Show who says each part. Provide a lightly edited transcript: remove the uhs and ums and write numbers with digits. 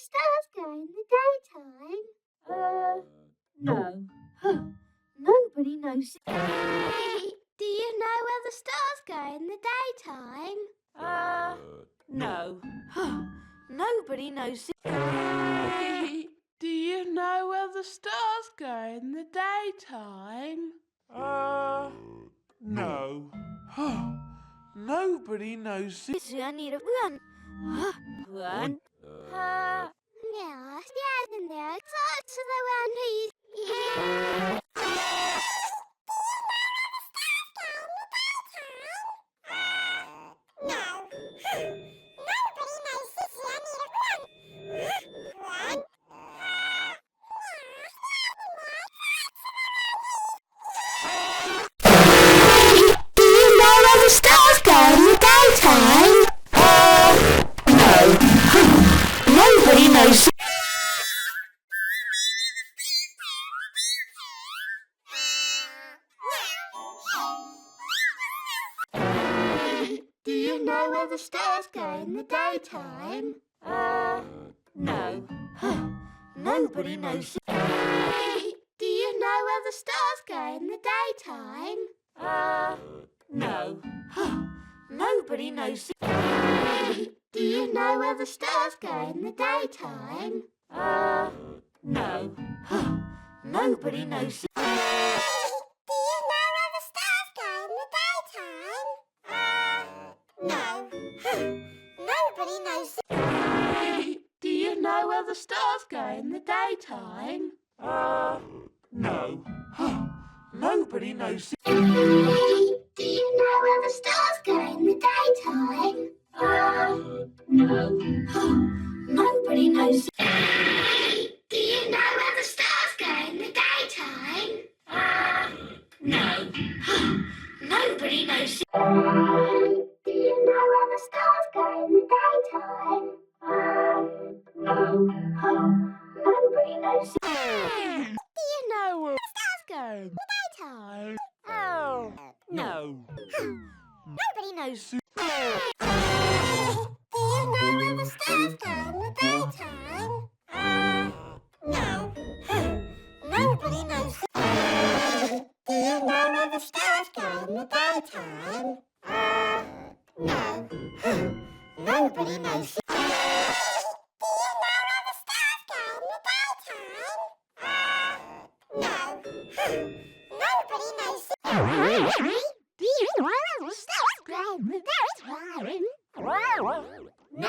Speaker 1: the stars go in the daytime?
Speaker 2: No.
Speaker 1: Nobody knows. Do you know where the stars go in the daytime?
Speaker 2: No.
Speaker 1: Nobody knows.
Speaker 3: Do you know where the stars go in the daytime?
Speaker 4: No.
Speaker 3: Nobody knows.
Speaker 1: I need a run.
Speaker 2: One.
Speaker 1: Yes, and there are lots of the one who's...
Speaker 2: Nobody knows.
Speaker 1: Do you know where the stars go in the daytime?
Speaker 2: No.
Speaker 1: Nobody knows. Do you know where the stars go in the daytime?
Speaker 2: No.
Speaker 1: Nobody knows. Do you know where the stars go in the daytime?
Speaker 2: No.
Speaker 1: Nobody knows. Do you know where the stars go in the daytime?
Speaker 4: No.
Speaker 3: Nobody knows.
Speaker 1: Do you know where the stars go in the daytime?
Speaker 2: No.
Speaker 1: Nobody knows. Do you know where the stars go in the daytime?
Speaker 2: No.
Speaker 1: Nobody knows. Do you know where the stars go in the daytime?
Speaker 2: No.
Speaker 1: Nobody knows.
Speaker 3: Do you know where the stars go in the daytime?
Speaker 2: No.
Speaker 1: Nobody knows. Do you know where the stars go in the daytime?
Speaker 2: No.
Speaker 1: Nobody knows. Do you know where the stars go in the daytime?
Speaker 2: No.
Speaker 1: Nobody knows. Do you know where the stars go in the daytime?
Speaker 2: No.